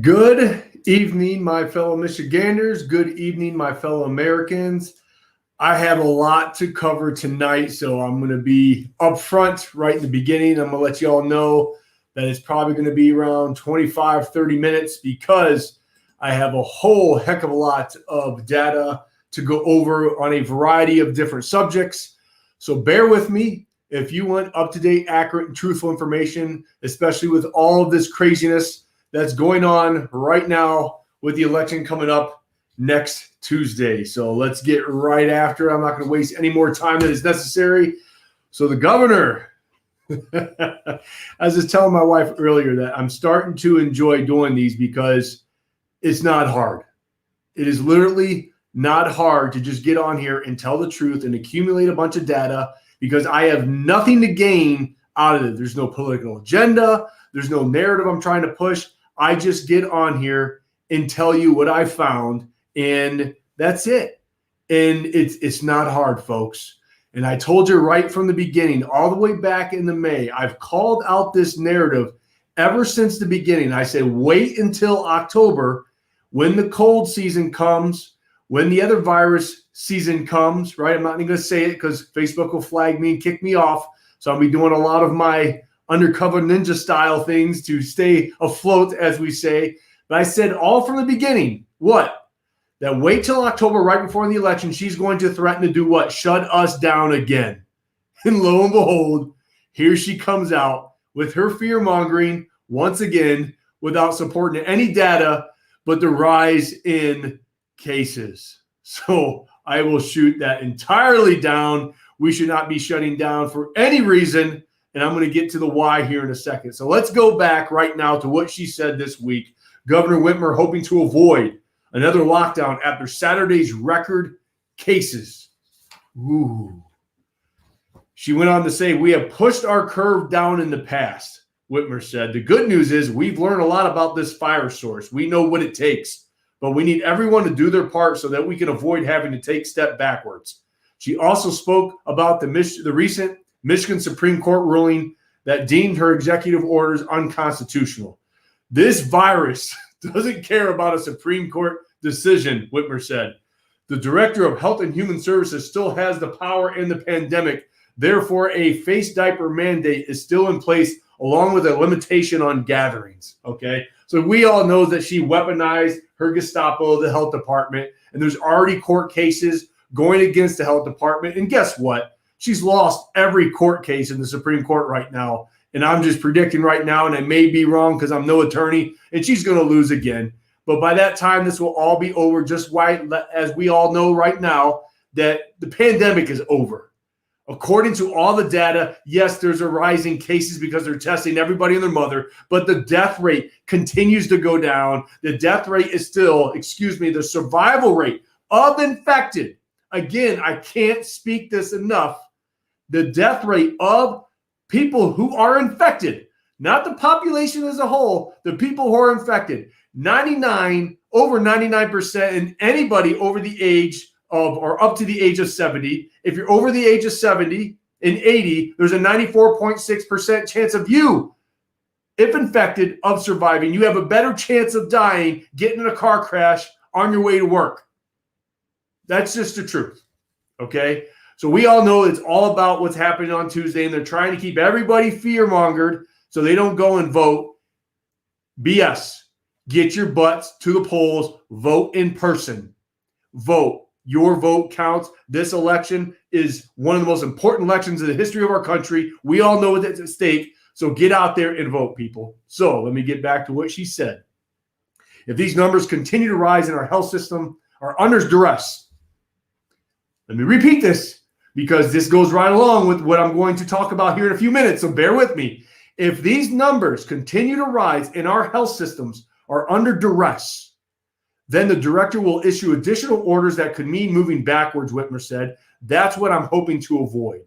Good evening, my fellow Michiganders. Good evening, my fellow Americans. I have a lot to cover tonight, so I'm going to be upfront right in the beginning. I'm going to let you all know that it's probably going to be around 25, 30 minutes because I have a whole heck of a lot of data to go over on a variety of different subjects. So bear with me. If you want up-to-date, accurate, and truthful information, especially with all of this craziness that's going on right now with the election coming up next Tuesday. So let's get right after it. I'm not going to waste any more time than is necessary. So the governor, I was just telling my wife earlier that I'm starting to enjoy doing these because it's not hard. It is literally not hard to just get on here and tell the truth and accumulate a bunch of data because I have nothing to gain out of it. There's no political agenda. There's no narrative I'm trying to push. I just get on here and tell you what I found, and that's it. And it's not hard, folks. And I told you right from the beginning, all the way back in the May, I've called out this narrative ever since the beginning. I said, wait until October when the cold season comes, when the other virus season comes, right? I'm not even going to say it because Facebook will flag me and kick me off. So I'll be doing a lot of my undercover ninja style things to stay afloat, as we say. But I said all from the beginning, what? That wait till October, right before the election, she's going to threaten to do what? Shut us down again. And lo and behold, here she comes out with her fear-mongering once again without supporting any data but the rise in cases. So I will shoot that entirely down. We should not be shutting down for any reason. And I'm going to get to the why here in a second. So let's go back right now to what she said this week. Governor Whitmer hoping to avoid another lockdown after Saturday's record cases. Ooh. She went on to say, we have pushed our curve down in the past, Whitmer said. The good news is we've learned a lot about this fire source. We know what it takes, but we need everyone to do their part so that we can avoid having to take a step backwards. She also spoke about the recent Michigan Supreme Court ruling that deemed her executive orders unconstitutional. This virus doesn't care about a Supreme Court decision, Whitmer said. The director of Health and Human Services still has the power in the pandemic. Therefore, a face diaper mandate is still in place along with a limitation on gatherings. Okay. So we all know that she weaponized her Gestapo, the health department, and there's already court cases going against the health department. And guess what? She's lost every court case in the Supreme Court right now. And I'm just predicting right now, and I may be wrong because I'm no attorney, and she's going to lose again. But by that time, this will all be over, just right, as we all know right now, that the pandemic is over. According to all the data, yes, there's a rise in cases because they're testing everybody and their mother, but the death rate continues to go down. The death rate is still, the survival rate of infected. Again, I can't speak this enough. The death rate of people who are infected, not the population as a whole, the people who are infected, over 99%, and anybody over the age of or up to the age of 70. If you're over the age of 70 and 80, there's a 94.6% chance of you, if infected, of surviving. You have a better chance of dying getting in a car crash on your way to work. That's just the truth, okay? So we all know it's all about what's happening on Tuesday, and they're trying to keep everybody fear-mongered so they don't go and vote. BS. Get your butts to the polls. Vote in person. Vote. Your vote counts. This election is one of the most important elections in the history of our country. We all know what's at stake, so get out there and vote, people. So let me get back to what she said. If these numbers continue to rise and our health system are under duress, let me repeat this, because this goes right along with what I'm going to talk about here in a few minutes, so bear with me. If these numbers continue to rise and our health systems are under duress, then the director will issue additional orders that could mean moving backwards, Whitmer said. That's what I'm hoping to avoid.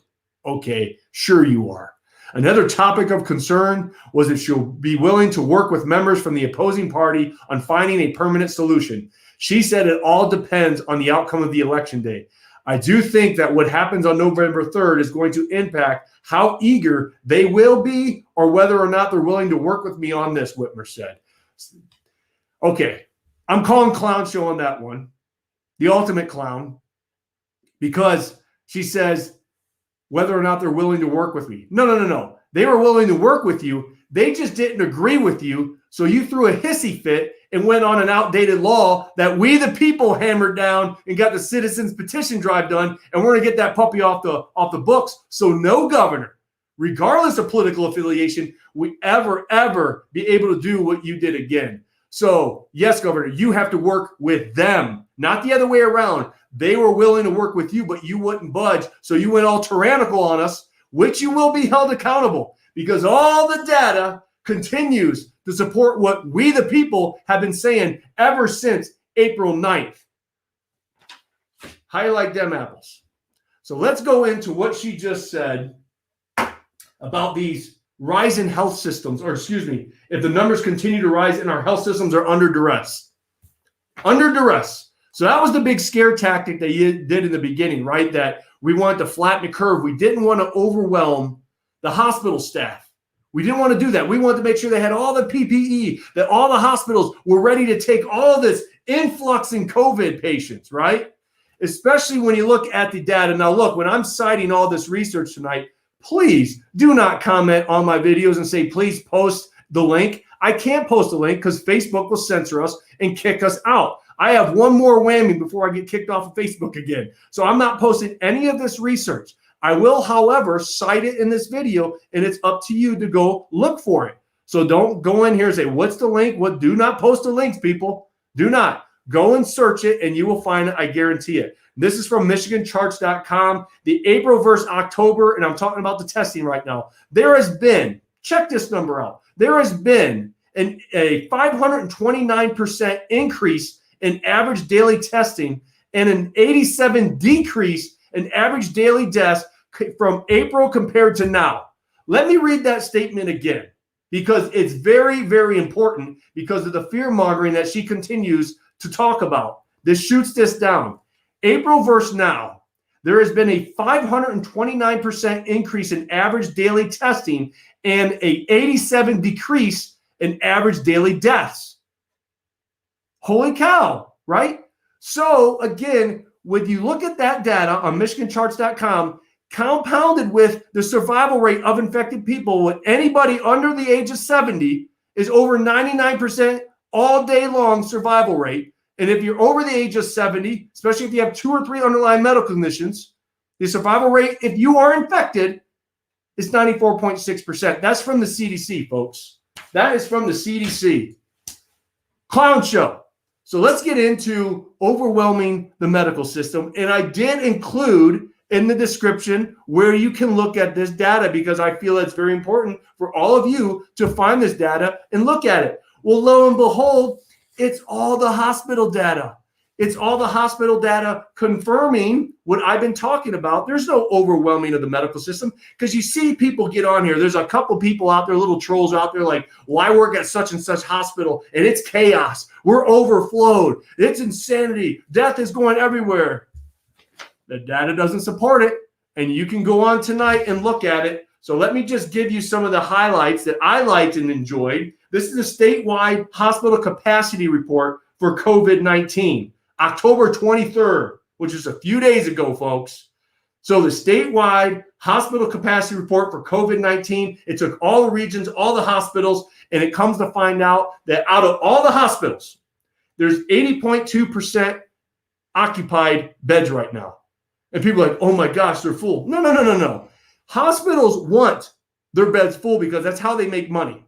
Okay, sure you are. Another topic of concern was if she'll be willing to work with members from the opposing party on finding a permanent solution. She said it all depends on the outcome of the election day. I do think that what happens on November 3rd is going to impact how eager they will be or whether or not they're willing to work with me on this, Whitmer said. Okay, I'm calling clown show on that one. The ultimate clown, because she says whether or not they're willing to work with me. No. They were willing to work with you. They just didn't agree with you. So you threw a hissy fit and went on an outdated law that we, the people, hammered down and got the citizens petition drive done. And we're going to get that puppy off the books. So no governor, regardless of political affiliation, would ever be able to do what you did again. So yes, Governor, you have to work with them, not the other way around. They were willing to work with you, but you wouldn't budge. So you went all tyrannical on us, which you will be held accountable, because all the data continues to support what we, the people, have been saying ever since April 9th. How you like them apples? So let's go into what she just said about these rise in health systems, or excuse me, if the numbers continue to rise and our health systems are under duress. Under duress. So that was the big scare tactic that you did in the beginning, right? That we wanted to flatten the curve. We didn't want to overwhelm the hospital staff. We didn't want to do that. We wanted to make sure they had all the PPE, that all the hospitals were ready to take all this influx in COVID patients, right? Especially when you look at the data. Now, look, when I'm citing all this research tonight, please do not comment on my videos and say, please post the link. I can't post a link because Facebook will censor us and kick us out. I have one more whammy before I get kicked off of Facebook again. So I'm not posting any of this research. I will, however, cite it in this video, and it's up to you to go look for it. So don't go in here and say, what's the link? Do not post the links, people. Do not. Go and search it, and you will find it. I guarantee it. This is from MichiganCharts.com, the April versus October, and I'm talking about the testing right now. There has been, check this number out, there has been a 529% increase in average daily testing and an 87% decrease in average daily deaths from April compared to now. Let me read that statement again, because it's very, very important because of the fear-mongering that she continues to talk about. This shoots this down. April versus now, there has been a 529% increase in average daily testing and an 87% decrease in average daily deaths. Holy cow, right? So again, when you look at that data on MichiganCharts.com, compounded with the survival rate of infected people with anybody under the age of 70 is over 99% all day long survival rate. And if you're over the age of 70, especially if you have 2 or 3 underlying medical conditions, the survival rate, if you are infected, is 94.6%. That's from the CDC, folks. That is from the CDC. Clown show. So let's get into overwhelming the medical system. And I did include in the description where you can look at this data, because I feel it's very important for all of you to find this data and look at it. Well, lo and behold, it's all the hospital data. It's all the hospital data confirming what I've been talking about. There's no overwhelming of the medical system, because you see people get on here. There's a couple people out there, little trolls out there like, well, I work at such and such hospital and it's chaos. We're overflowed. It's insanity. Death is going everywhere. The data doesn't support it, and you can go on tonight and look at it. So let me just give you some of the highlights that I liked and enjoyed. This is a statewide hospital capacity report for COVID-19, October 23rd, which is a few days ago, folks. So the statewide hospital capacity report for COVID-19, it took all the regions, all the hospitals, and it comes to find out that out of all the hospitals, there's 80.2% occupied beds right now. And people are like, oh my gosh, they're full. No. Hospitals want their beds full because that's how they make money.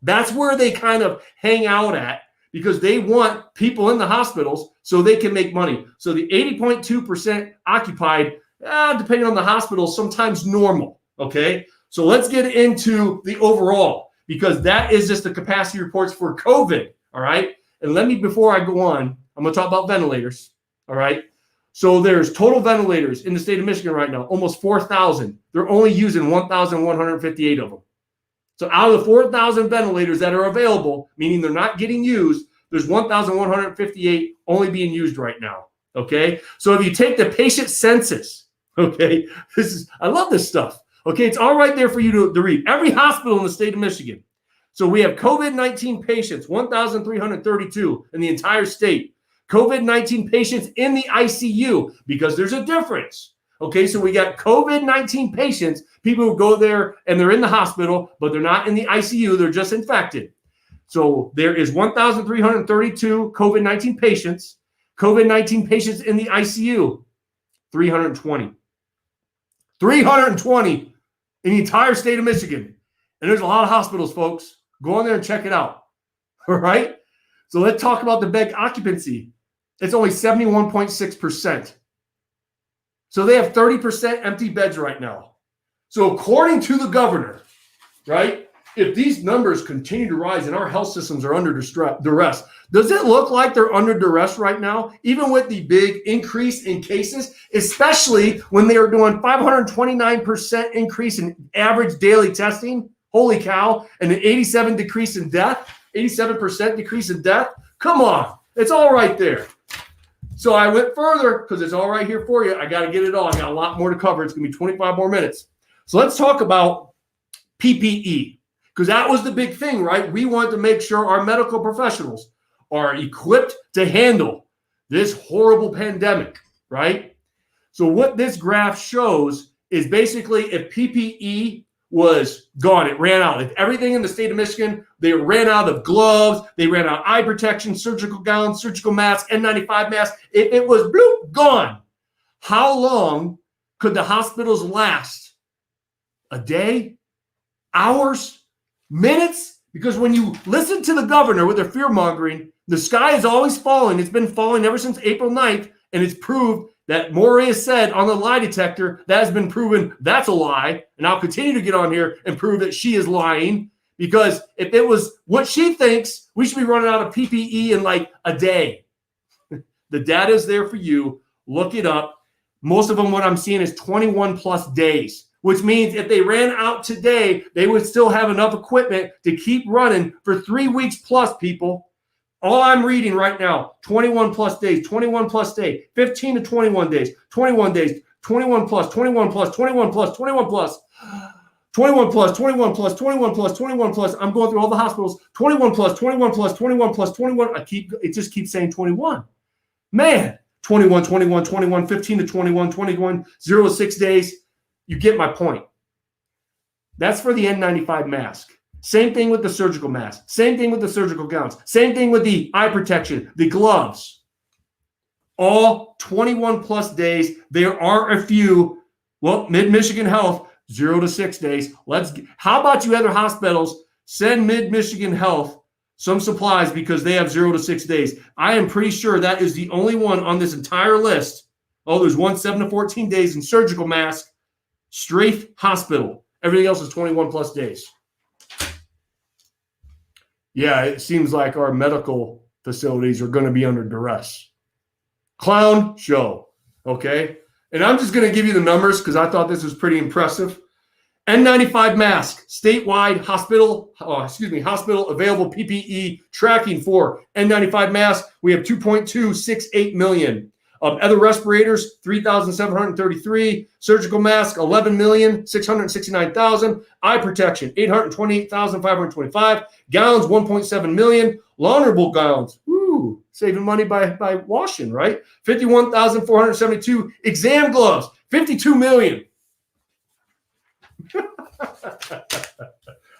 That's where they kind of hang out at, because they want people in the hospitals so they can make money. So the 80.2% occupied, depending on the hospital, sometimes normal, okay? So let's get into the overall, because that is just the capacity reports for COVID, all right? And let me, before I go on, I'm going to talk about ventilators, all right? So there's total ventilators in the state of Michigan right now, almost 4,000. They're only using 1,158 of them. So out of the 4,000 ventilators that are available, meaning they're not getting used, there's 1,158 only being used right now, okay? So if you take the patient census, okay, I love this stuff, okay? It's all right there for you to read. Every hospital in the state of Michigan. So we have COVID-19 patients, 1,332 in the entire state. COVID-19 patients in the ICU, because there's a difference. Okay, so we got COVID-19 patients, people who go there and they're in the hospital, but they're not in the ICU, they're just infected. So there is 1,332 COVID-19 patients. COVID-19 patients in the ICU, 320. 320 in the entire state of Michigan. And there's a lot of hospitals, folks. Go on there and check it out. All right? So let's talk about the bed occupancy. It's only 71.6%. So they have 30% empty beds right now. So according to the governor, right, if these numbers continue to rise and our health systems are under duress, does it look like they're under duress right now, even with the big increase in cases, especially when they are doing 529% increase in average daily testing? Holy cow. And an 87% decrease in death. Come on. It's all right there. So I went further because it's all right here for you. I got to get it all. I got a lot more to cover. It's going to be 25 more minutes. So let's talk about PPE, because that was the big thing, right? We want to make sure our medical professionals are equipped to handle this horrible pandemic, right? So what this graph shows is basically if PPE was gone, it ran out. If everything in the state of Michigan, they ran out of gloves, they ran out of eye protection, surgical gowns, surgical masks, N95 masks. If it was bloop, gone, how long could the hospitals last? A day? Hours? Minutes? Because when you listen to the governor with their fear-mongering, the sky is always falling. It's been falling ever since April 9th, and it's proved that Morey has said on the lie detector, that has been proven that's a lie. And I'll continue to get on here and prove that she is lying, because if it was what she thinks, we should be running out of PPE in like a day. The data is there for you. Look it up. Most of them, what I'm seeing is 21 plus days, which means if they ran out today, they would still have enough equipment to keep running for 3 weeks plus, people. All I'm reading right now, 21 plus days, 21 plus day, 15 to 21 days, 21 days, 21 plus, 21 plus, 21 plus, 21 plus, 21 plus, 21 plus, 21 plus, 21 plus. I'm going through all the hospitals. 21 plus, 21 plus, 21 plus, 21. It just keeps saying 21. Man, 21, 21, 21, 15 to 21, 21, 0 to 6 days. You get my point. That's for the N95 mask. Same thing with the surgical mask. Same thing with the surgical gowns. Same thing with the eye protection, the gloves. All 21 plus days. There are a few, well, Mid-Michigan Health, 0 to 6 days. How about you other hospitals send Mid-Michigan Health some supplies because they have 0 to 6 days. I am pretty sure that is the only one on this entire list. Oh, there's one 7 to 14 days in surgical mask, Strafe Hospital. Everything else is 21 plus days. Yeah, it seems like our medical facilities are going to be under duress. Clown show, okay? And I'm just going to give you the numbers because I thought this was pretty impressive. N95 mask, statewide hospital available PPE tracking for N95 masks. We have 2.268 million. Other respirators, 3,733. Surgical masks, 11,669,000. Eye protection, 828,525. Gowns, 1.7 million. Launderable gowns, saving money by washing, right? 51,472. Exam gloves, 52 million.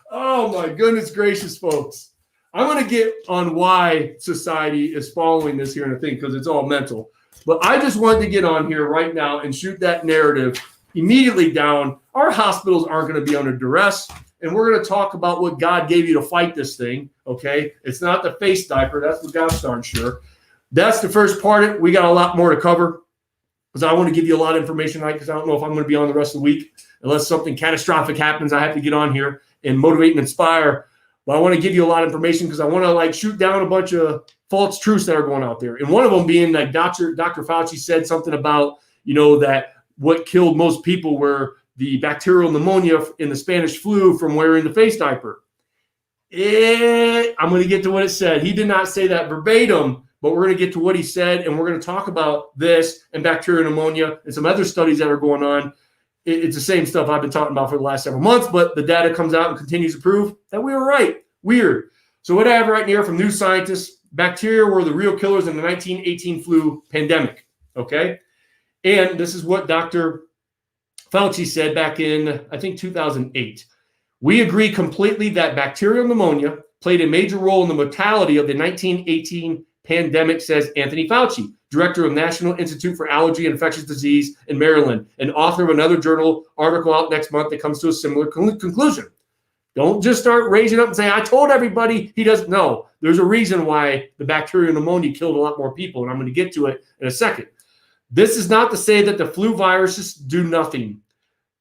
Oh my goodness gracious, folks. I'm going to get on why society is following this here in a thing because it's all mental. But I just wanted to get on here right now and shoot that narrative immediately down. Our hospitals aren't going to be under duress. And we're going to talk about what God gave you to fight this thing, okay? It's not the face diaper. That's what God's darn sure. That's the first part of it. We got a lot more to cover because I want to give you a lot of information tonight because I don't know if I'm going to be on the rest of the week. Unless something catastrophic happens, I have to get on here and motivate and inspire. But I want to give you a lot of information because I want to shoot down a bunch of false truths that are going out there. And one of them being that Dr. Fauci said something about, that what killed most people were the bacterial pneumonia in the Spanish flu from wearing the face diaper. I'm going to get to what it said. He did not say that verbatim, but we're going to get to what he said. And we're going to talk about this and bacterial pneumonia and some other studies that are going on. It's the same stuff I've been talking about for the last several months, but the data comes out and continues to prove that we were right. Weird. So what I have right here from New Scientist, bacteria were the real killers in the 1918 flu pandemic, okay? And this is what Dr. Fauci said back in, I think, 2008. We agree completely that bacterial pneumonia played a major role in the mortality of the 1918 pandemic, says Anthony Fauci, director of National Institute for Allergy and Infectious Disease in Maryland, and author of another journal article out next month that comes to a similar conclusion. Don't just start raising up and saying, I told everybody he doesn't know. There's a reason why the bacterial pneumonia killed a lot more people, and I'm going to get to it in a second. This is not to say that the flu viruses do nothing.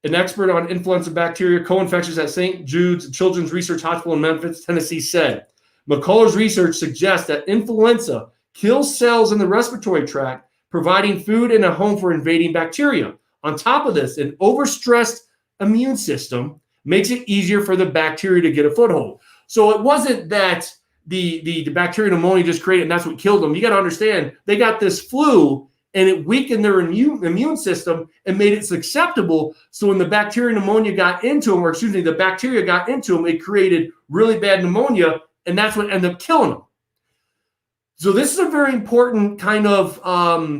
An expert on influenza bacteria co-infections at St. Jude's Children's Research Hospital in Memphis, Tennessee said, McCullough's research suggests that influenza kills cells in the respiratory tract, providing food and a home for invading bacteria. On top of this, an overstressed immune system makes it easier for the bacteria to get a foothold. So it wasn't that the bacterial pneumonia just created and that's what killed them. You got to understand, they got this flu and it weakened their immune system and made it susceptible. So when the bacterial pneumonia got into them, the bacteria got into them, it created really bad pneumonia, and that's what ended up killing them. So this is a very important kind of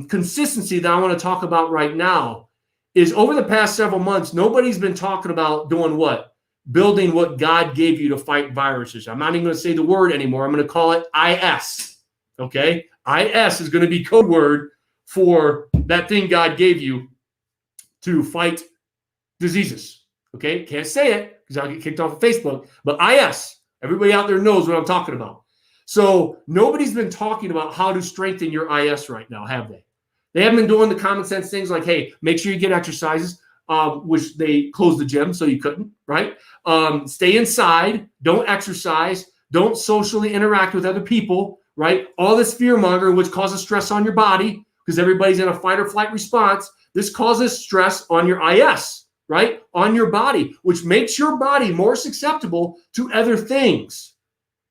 consistency that I want to talk about right now. Is over the past several months, nobody's been talking about doing what? Building what God gave you to fight viruses. I'm not even going to say the word anymore. I'm going to call it IS. Okay? IS is going to be code word for that thing God gave you to fight diseases. Okay? Can't say it because I'll get kicked off of Facebook. But IS, everybody out there knows what I'm talking about. So nobody's been talking about how to strengthen your IS right now, have they? They haven't been doing the common sense things like, hey, make sure you get exercises, which they closed the gym so you couldn't, right? Stay inside, don't exercise, don't socially interact with other people, right? All this fear mongering, which causes stress on your body because everybody's in a fight or flight response. This causes stress on your IS, right? On your body, which makes your body more susceptible to other things.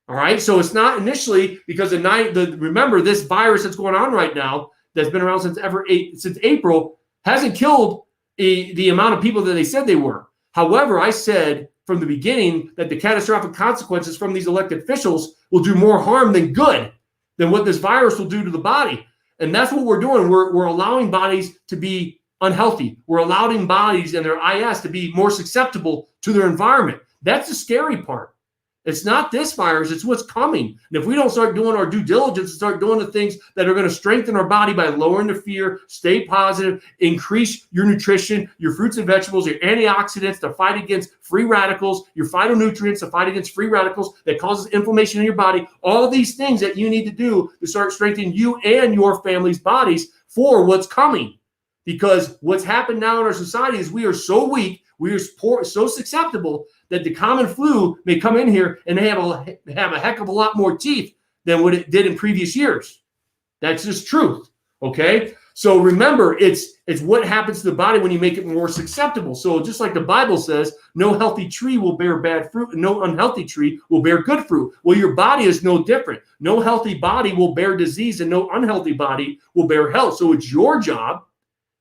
All right. So it's not initially because remember this virus that's going on right now that's been around since April hasn't killed the amount of people that they said they were. However, I said from the beginning that the catastrophic consequences from these elected officials will do more harm than good than what this virus will do to the body. And that's what we're doing. We're allowing bodies to be unhealthy. We're allowing bodies and their IS to be more susceptible to their environment. That's the scary part. It's not this virus, it's what's coming. And if we don't start doing our due diligence and start doing the things that are going to strengthen our body by lowering the fear, stay positive, increase your nutrition, your fruits and vegetables, your antioxidants to fight against free radicals, your phytonutrients to fight against free radicals that causes inflammation in your body, all of these things that you need to do to start strengthening you and your family's bodies for what's coming. Because what's happened now in our society is we are so weak, we are so susceptible that the common flu may come in here and they have a heck of a lot more teeth than what it did in previous years. That's just truth, okay? So remember, it's what happens to the body when you make it more susceptible. So just like the Bible says, no healthy tree will bear bad fruit and no unhealthy tree will bear good fruit. Well, your body is no different. No healthy body will bear disease and no unhealthy body will bear health. So it's your job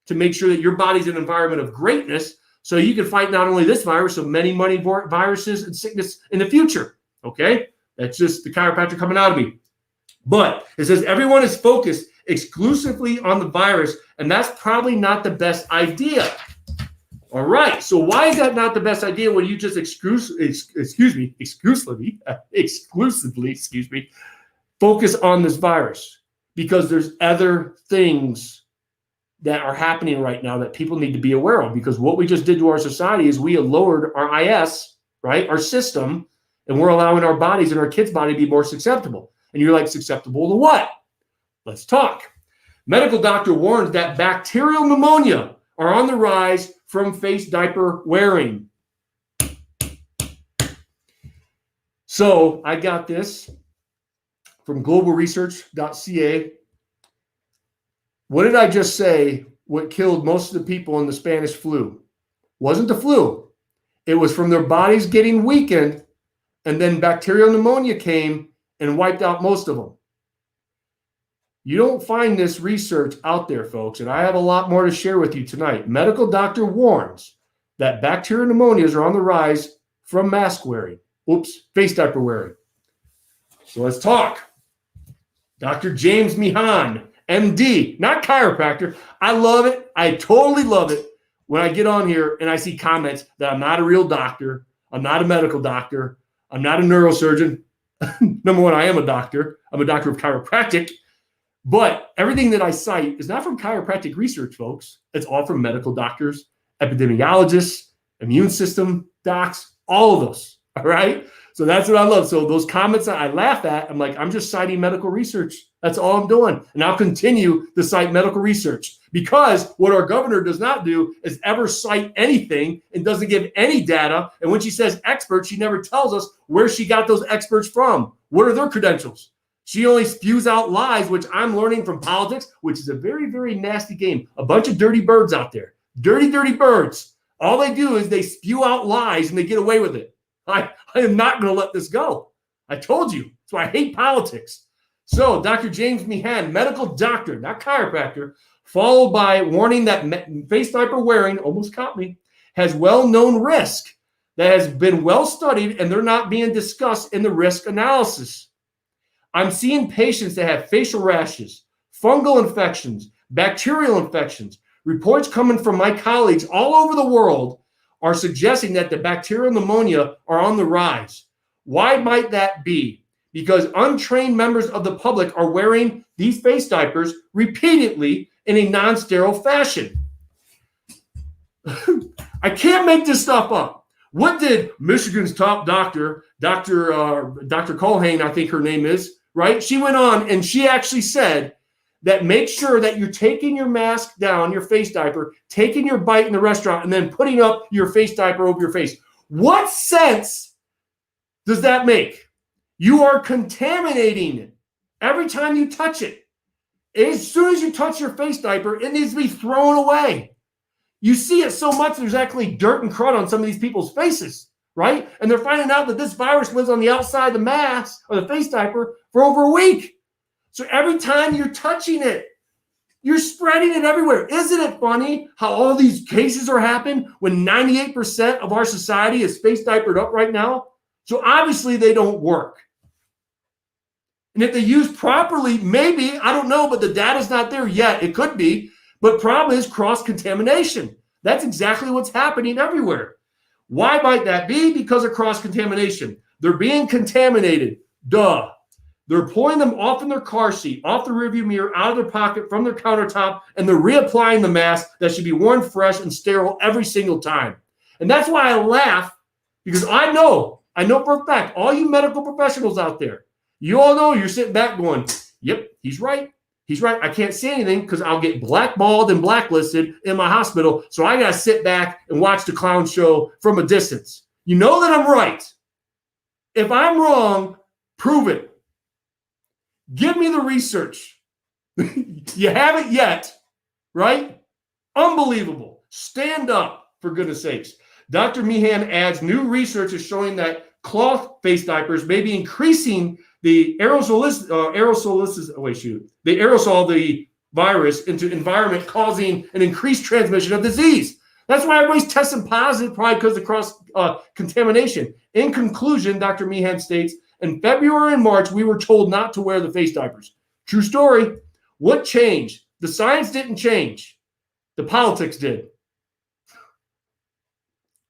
to make sure that your body's an environment of greatness so you can fight not only this virus, but many viruses and sickness in the future. Okay? That's just the chiropractor coming out of me. But it says everyone is focused exclusively on the virus, and that's probably not the best idea. All right. So why is that not the best idea when you just exclusively focus on this virus? Because there's other things that are happening right now that people need to be aware of, because what we just did to our society is we have lowered our IS, right, our system, and we're allowing our bodies and our kids' body to be more susceptible. And you're like, susceptible to what? Let's talk. Medical doctor warns that bacterial pneumonia are on the rise from face diaper wearing. So I got this from globalresearch.ca. What did I just say? What killed most of the people in the Spanish flu? Wasn't the flu. It was from their bodies getting weakened, and then bacterial pneumonia came and wiped out most of them. You don't find this research out there, folks, and I have a lot more to share with you tonight. Medical doctor warns that bacterial pneumonias are on the rise from mask wearing. Face diaper wearing. So let's talk. Dr. James Meehan, MD, not chiropractor. I love it. I totally love it when I get on here and I see comments that I'm not a real doctor. I'm not a medical doctor. I'm not a neurosurgeon. Number one, I am a doctor. I'm a doctor of chiropractic. But everything that I cite is not from chiropractic research, folks. It's all from medical doctors, epidemiologists, immune system docs, all of those. All right. So that's what I love. So those comments that I laugh at, I'm like, I'm just citing medical research. That's all I'm doing. And I'll continue to cite medical research, because what our governor does not do is ever cite anything and doesn't give any data. And when she says experts, she never tells us where she got those experts from. What are their credentials? She only spews out lies, which I'm learning from politics, which is a very, very nasty game. A bunch of dirty birds out there. Dirty, dirty birds. All they do is they spew out lies and they get away with it. I am not going to let this go. I told you. So I hate politics. So Dr. James Meehan, medical doctor, not chiropractor, followed by warning that face diaper wearing, almost caught me, has well-known risk that has been well studied, and they're not being discussed in the risk analysis. I'm seeing patients that have facial rashes, fungal infections, bacterial infections. Reports coming from my colleagues all over the world are suggesting that the bacterial pneumonia are on the rise. Why might that be? Because untrained members of the public are wearing these face diapers repeatedly in a non-sterile fashion. I can't make this stuff up. What did Michigan's top doctor, Dr. Culhane, I think her name is, right? She went on and she actually said that make sure that you're taking your mask down, your face diaper, taking your bite in the restaurant, and then putting up your face diaper over your face. What sense does that make? You are contaminating every time you touch it. As soon as you touch your face diaper, it needs to be thrown away. You see it so much, there's actually dirt and crud on some of these people's faces, right? And they're finding out that this virus lives on the outside of the mask or the face diaper for over a week. So every time you're touching it, you're spreading it everywhere. Isn't it funny how all these cases are happening when 98% of our society is face diapered up right now? So obviously they don't work. And if they use properly, maybe, I don't know, but the data's not there yet. It could be, but problem is cross-contamination. That's exactly what's happening everywhere. Why might that be? Because of cross-contamination. They're being contaminated. Duh. They're pulling them off in their car seat, off the rearview mirror, out of their pocket, from their countertop, and they're reapplying the mask that should be worn fresh and sterile every single time. And that's why I laugh, because I know for a fact, all you medical professionals out there, you all know you're sitting back going, yep, he's right. He's right. I can't say anything because I'll get blackballed and blacklisted in my hospital. So I got to sit back and watch the clown show from a distance. You know that I'm right. If I'm wrong, prove it. Give me the research. You haven't yet, right? Unbelievable. Stand up, for goodness sakes. Dr. Meehan adds, new research is showing that cloth face diapers may be increasing the aerosol the virus into environment, causing an increased transmission of disease. That's why everybody's testing positive, probably because of cross contamination. In conclusion, Dr. Meehan states, in February and March, we were told not to wear the face diapers. True story. What changed? The science didn't change. The politics did.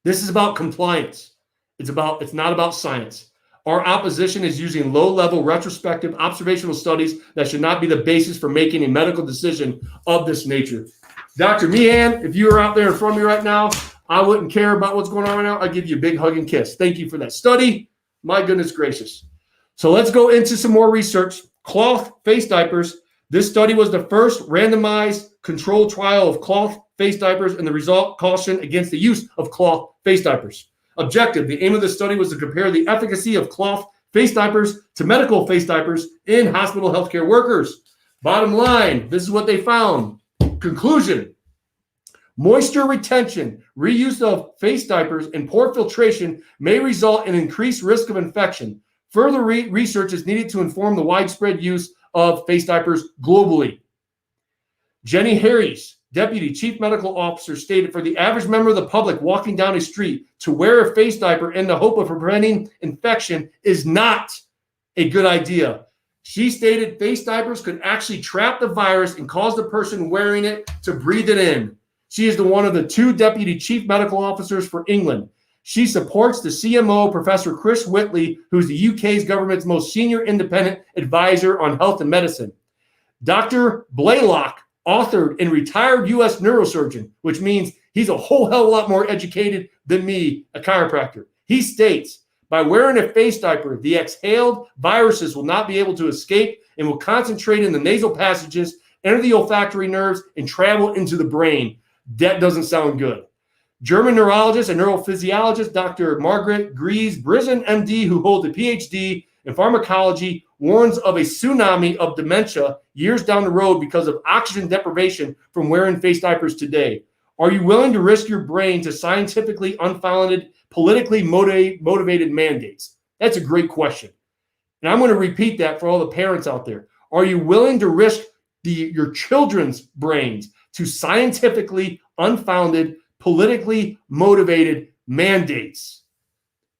This is about compliance. It's not about science. Our opposition is using low-level retrospective observational studies that should not be the basis for making a medical decision of this nature. Dr. Meehan, if you were out there in front of me right now, I wouldn't care about what's going on right now. I'd give you a big hug and kiss. Thank you for that study. My goodness gracious. So let's go into some more research. Cloth face diapers. This study was the first randomized controlled trial of cloth face diapers, and the result cautioned against the use of cloth face diapers. Objective. The aim of the study was to compare the efficacy of cloth face diapers to medical face diapers in hospital healthcare workers. Bottom line, this is what they found. Conclusion. Moisture retention, reuse of face diapers, and poor filtration may result in increased risk of infection. Further research is needed to inform the widespread use of face diapers globally. Jenny Harries, Deputy Chief Medical Officer, stated, for the average member of the public walking down a street, to wear a face diaper in the hope of preventing infection is not a good idea. She stated face diapers could actually trap the virus and cause the person wearing it to breathe it in. She is one of the 2 deputy chief medical officers for England. She supports the CMO, Professor Chris Whitley, who's the UK's government's most senior independent advisor on health and medicine. Dr. Blaylock, authored and retired U.S. neurosurgeon, which means he's a whole hell of a lot more educated than me, a chiropractor. He states, by wearing a face diaper, the exhaled viruses will not be able to escape and will concentrate in the nasal passages, enter the olfactory nerves, and travel into the brain. That doesn't sound good. German neurologist and neurophysiologist Dr. Margaret Gries-Brizan, MD, who holds a PhD in pharmacology, warns of a tsunami of dementia years down the road because of oxygen deprivation from wearing face diapers today. Are you willing to risk your brain to scientifically unfounded, politically motivated mandates? That's a great question. And I'm going to repeat that for all the parents out there. Are you willing to risk your children's brains to scientifically unfounded, politically motivated mandates?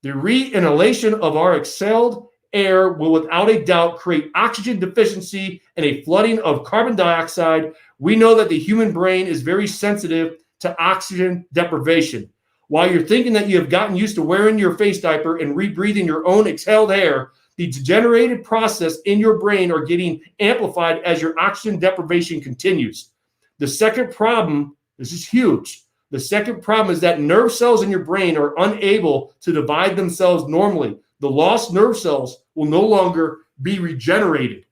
The re-inhalation of our exhaled air will without a doubt create oxygen deficiency and a flooding of carbon dioxide. We know that the human brain is very sensitive to oxygen deprivation. While you're thinking that you have gotten used to wearing your face diaper and rebreathing your own exhaled air, the degenerated process in your brain are getting amplified as your oxygen deprivation continues. The second problem, this is huge. The second problem is that nerve cells in your brain are unable to divide themselves normally. The lost nerve cells will no longer be regenerated.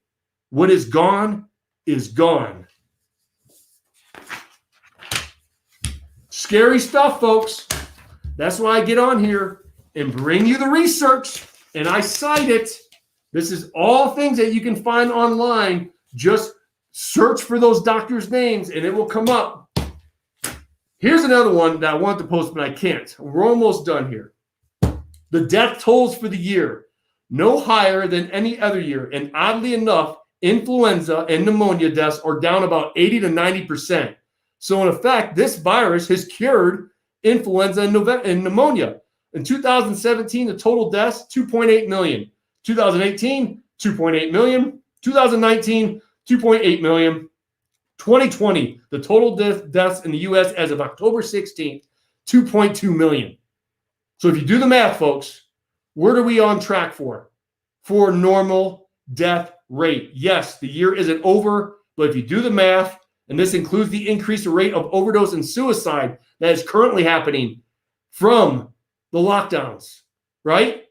What is gone is gone. Scary stuff, folks. That's why I get on here and bring you the research, and I cite it. This is all things that you can find online. Just search for those doctors' names, and it will come up. Here's another one that I want to post, but I can't. We're almost done here. The death tolls for the year, no higher than any other year. And oddly enough, influenza and pneumonia deaths are down about 80 to 90%. So in effect, this virus has cured influenza and pneumonia. In 2017, the total deaths, 2.8 million. 2018, 2.8 million. 2019, 2.8 million. 2020, the total deaths in the U.S. as of October 16th, 2.2 million. So if you do the math, folks, what are we on track for? For normal death rate. Yes, the year isn't over, but if you do the math, and this includes the increased rate of overdose and suicide that is currently happening from the lockdowns, right?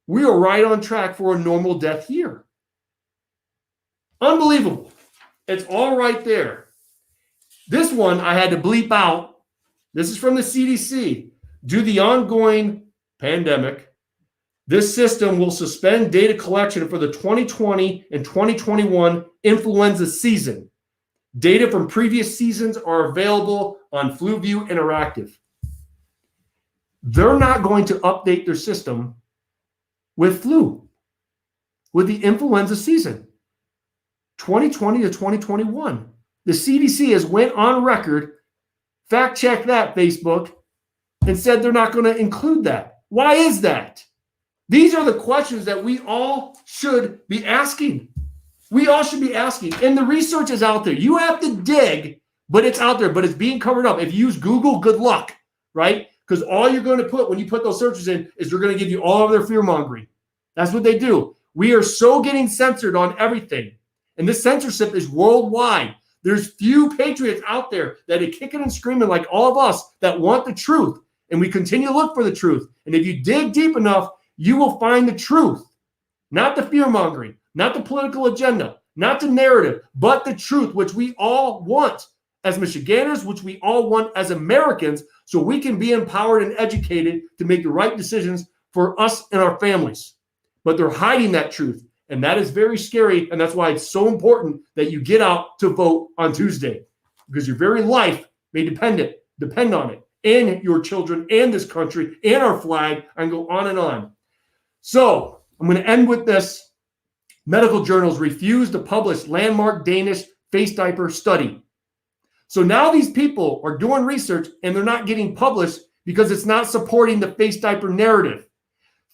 We are right on track for a normal death year. Unbelievable. It's all right there. This one I had to bleep out. This is from the CDC. Due to the ongoing pandemic, this system will suspend data collection for the 2020 and 2021 influenza season. Data from previous seasons are available on FluView Interactive. They're not going to update their system with flu, with the influenza season, 2020 to 2021. The CDC has went on record, fact check that, Facebook, and said they're not going to include that. Why is that? These are the questions that we all should be asking. We all should be asking. And the research is out there. You have to dig, but it's out there, but it's being covered up. If you use Google, good luck, right? Because all you're going to put when you put those searches in is they're going to give you all of their fear-mongering. That's what they do. We are so getting censored on everything. And this censorship is worldwide. There's few patriots out there that are kicking and screaming like all of us that want the truth. And we continue to look for the truth. And if you dig deep enough, you will find the truth. Not the fear-mongering, not the political agenda, not the narrative, but the truth, which we all want as Michiganders, which we all want as Americans, so we can be empowered and educated to make the right decisions for us and our families. But they're hiding that truth. And that is very scary. And that's why it's so important that you get out to vote on Tuesday, because your very life may depend on it, and your children and this country and our flag, and go on and on. So I'm going to end with this. Medical journals refuse to publish landmark Danish face diaper study. So now these people are doing research and they're not getting published because it's not supporting the face diaper narrative.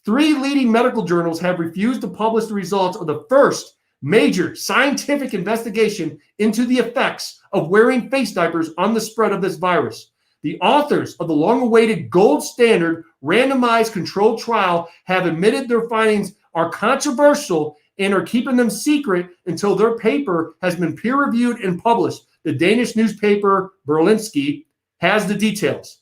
3 leading medical journals have refused to publish the results of the first major scientific investigation into the effects of wearing face diapers on the spread of this virus. The authors of the long-awaited gold standard randomized controlled trial have admitted their findings are controversial and are keeping them secret until their paper has been peer-reviewed and published. The Danish newspaper Berlingske has the details.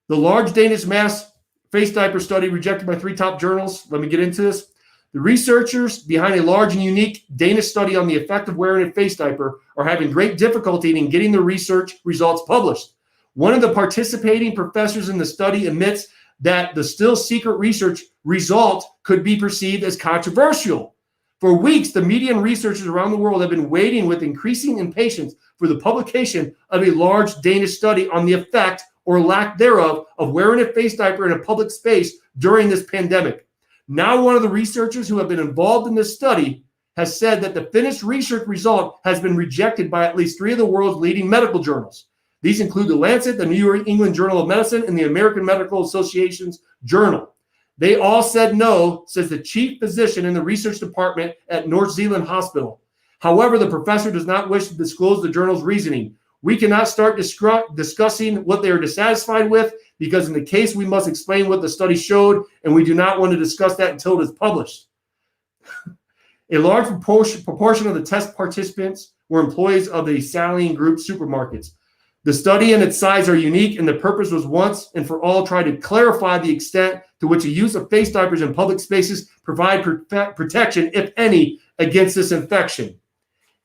The large Danish mass face diaper study rejected by 3 top journals. Let me get into this. The researchers behind a large and unique Danish study on the effect of wearing a face diaper are having great difficulty in getting the research results published. One of the participating professors in the study admits that the still secret research result could be perceived as controversial. For weeks, the media and researchers around the world have been waiting with increasing impatience for the publication of a large Danish study on the effect or lack thereof of wearing a face diaper in a public space during this pandemic. Now, one of the researchers who have been involved in this study has said that the finished research result has been rejected by at least 3 of the world's leading medical journals. These include The Lancet, the New England Journal of Medicine, and the American Medical Association's Journal. They all said no, says the chief physician in the research department at North Zealand Hospital. However, the professor does not wish to disclose the journal's reasoning. We cannot start discussing what they are dissatisfied with, because in the case we must explain what the study showed, and we do not want to discuss that until it is published. A large proportion of the test participants were employees of the Saline Group supermarkets. The study and its size are unique, and the purpose was once and for all try to clarify the extent to which the use of face diapers in public spaces provide protection, if any, against this infection.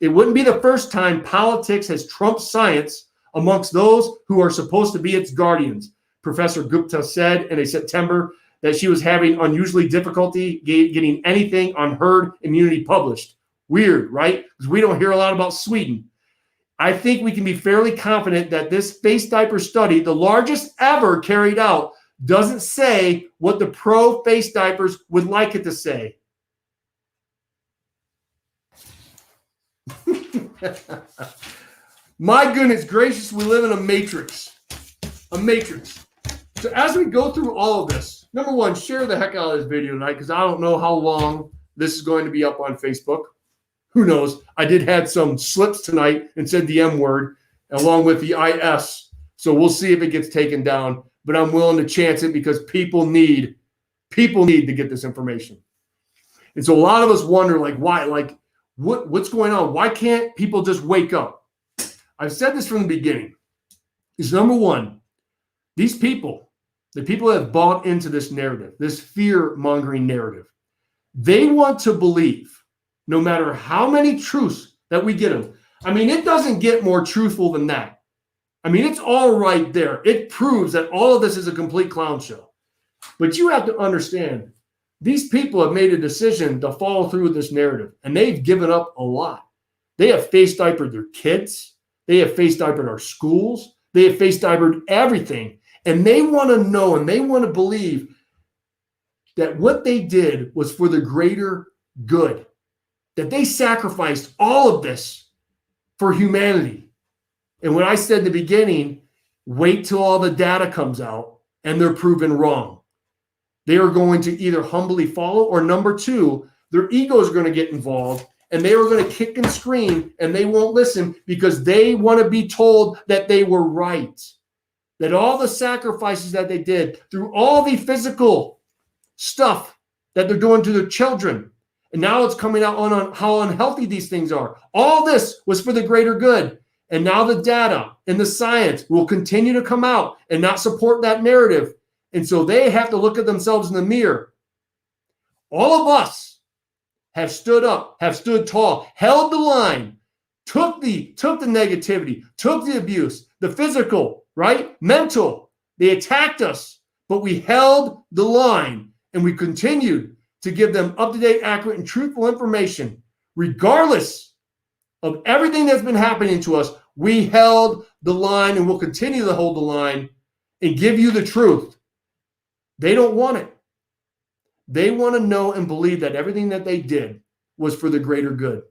It wouldn't be the first time politics has trumped science amongst those who are supposed to be its guardians. Professor Gupta said in September that she was having unusually difficulty getting anything on herd immunity published. Weird, right? Because we don't hear a lot about Sweden. I think we can be fairly confident that this face diaper study, the largest ever carried out, doesn't say what the pro-face diapers would like it to say. My goodness gracious, we live in a matrix. A matrix. So as we go through all of this, number one, share the heck out of this video tonight, because I don't know how long this is going to be up on Facebook. Who knows? I did have some slips tonight and said the M word along with the IS. So we'll see if it gets taken down. But I'm willing to chance it because people need to get this information. And so a lot of us wonder, like, why? Like, what's going on? Why can't people just wake up? I've said this from the beginning. Is number one, these people, the people that have bought into this narrative, this fear-mongering narrative, they want to believe, no matter how many truths that we get them. I mean, it doesn't get more truthful than that. I mean, it's all right there. It proves that all of this is a complete clown show. But you have to understand, these people have made a decision to follow through with this narrative, and they've given up a lot. They have face diapered their kids. They have face diapered our schools. They have face diapered everything. And they want to know and they want to believe that what they did was for the greater good, that they sacrificed all of this for humanity. And when I said in the beginning, wait till all the data comes out and they're proven wrong. They are going to either humbly follow, or number two, their egos are going to get involved and they are going to kick and scream and they won't listen because they want to be told that they were right. That all the sacrifices that they did through all the physical stuff that they're doing to their children, and now it's coming out on how unhealthy these things are. All this was for the greater good. And now the data and the science will continue to come out and not support that narrative. And so they have to look at themselves in the mirror. All of us have stood up, have stood tall, held the line, took the negativity, took the abuse, the physical, right? Mental. They attacked us, but we held the line and we continued to give them up-to-date, accurate, and truthful information. Regardless of everything that's been happening to us, we held the line and will continue to hold the line and give you the truth. They don't want it. They want to know and believe that everything that they did was for the greater good.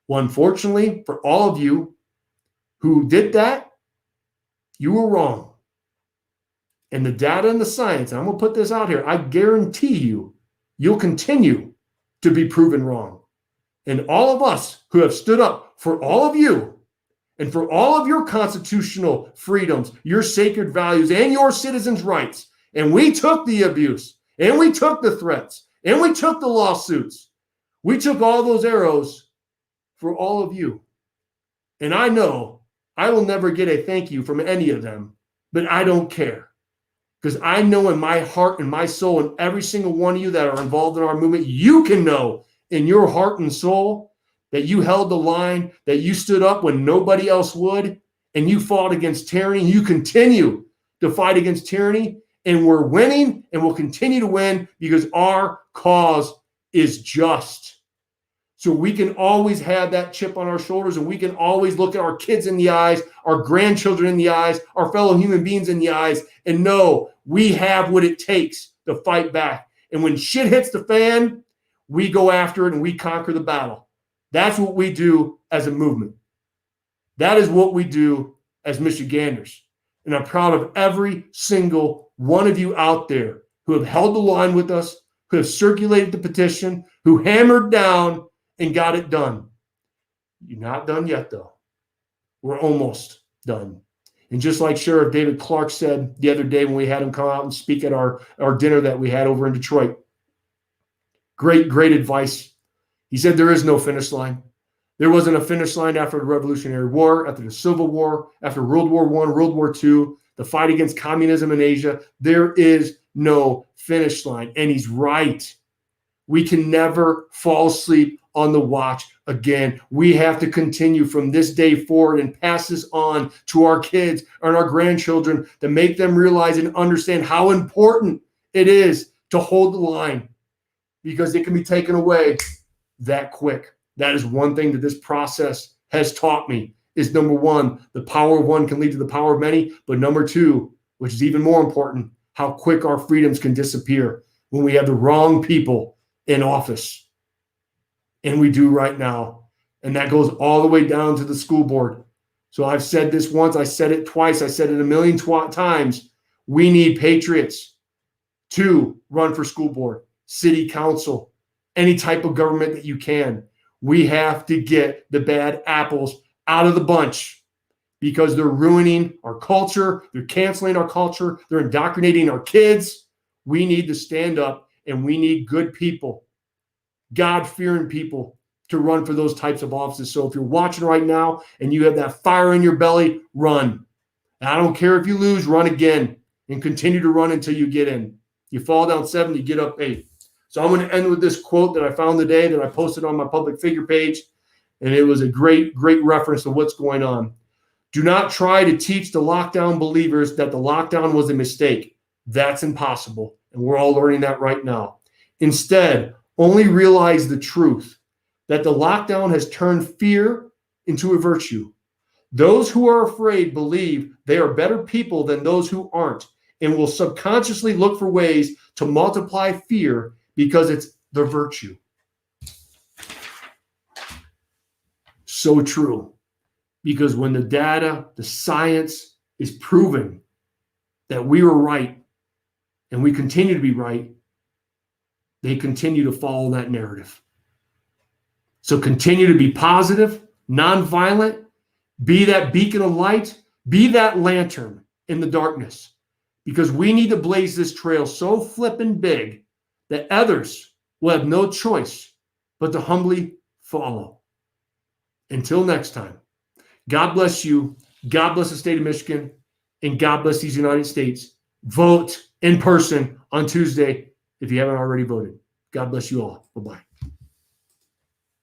Well, unfortunately, for all of you who did that, you were wrong. And the data and the science, and I'm going to put this out here, I guarantee you you'll continue to be proven wrong. And all of us who have stood up for all of you and for all of your constitutional freedoms, your sacred values, and your citizens' rights, and we took the abuse, and we took the threats, and we took the lawsuits. We took all those arrows for all of you. And I know I will never get a thank you from any of them, but I don't care. Because I know in my heart and my soul, and every single one of you that are involved in our movement, you can know in your heart and soul that you held the line, that you stood up when nobody else would, and you fought against tyranny. You continue to fight against tyranny, and we're winning, and we'll continue to win because our cause is just. So we can always have that chip on our shoulders, and we can always look at our kids in the eyes, our grandchildren in the eyes, our fellow human beings in the eyes, and know we have what it takes to fight back. And when shit hits the fan, we go after it and we conquer the battle. That's what we do as a movement. That is what we do as Michiganders. And I'm proud of every single one of you out there who have held the line with us, who have circulated the petition, who hammered down and got it done. You're not done yet, though. We're almost done. And just like Sheriff David Clark said the other day when we had him come out and speak at our dinner that we had over in Detroit, great advice. He said there is no finish line. There wasn't a finish line after the Revolutionary War, after the Civil War, after World War I, World War II, the fight against communism in Asia. There is no finish line. And he's right. We can never fall asleep on the watch again. We have to continue from this day forward and pass this on to our kids and our grandchildren to make them realize and understand how important it is to hold the line, because it can be taken away that quick. That is one thing that this process has taught me is, number one, the power of one can lead to the power of many. But number two, which is even more important, how quick our freedoms can disappear when we have the wrong people in office. And we do right now. And that goes all the way down to the school board. So I've said this once, I said it twice, I said it a million times. We need patriots to run for school board, city council, any type of government that you can. We have to get the bad apples out of the bunch because they're ruining our culture. They're canceling our culture. They're indoctrinating our kids. We need to stand up, and we need good people, God-fearing people to run for those types of offices. So if you're watching right now and you have that fire in your belly, run. And I don't care if you lose, run again and continue to run until you get in. You fall down 7, you get up 8. So I'm going to end with this quote that I found today that I posted on my public figure page. And it was a great reference to what's going on. Do not try to teach the lockdown believers that the lockdown was a mistake. That's impossible. And we're all learning that right now. Instead, only realize the truth that the lockdown has turned fear into a virtue. Those who are afraid believe they are better people than those who aren't, and will subconsciously look for ways to multiply fear because it's the virtue. So true. Because when the data, the science is proving that we were right and we continue to be right, they continue to follow that narrative. So continue to be positive, nonviolent, be that beacon of light, be that lantern in the darkness, because we need to blaze this trail so flippin' big that others will have no choice but to humbly follow. Until next time, God bless you, God bless the state of Michigan, and God bless these United States. Vote in person on Tuesday if you haven't already voted. God bless you all. Bye-bye.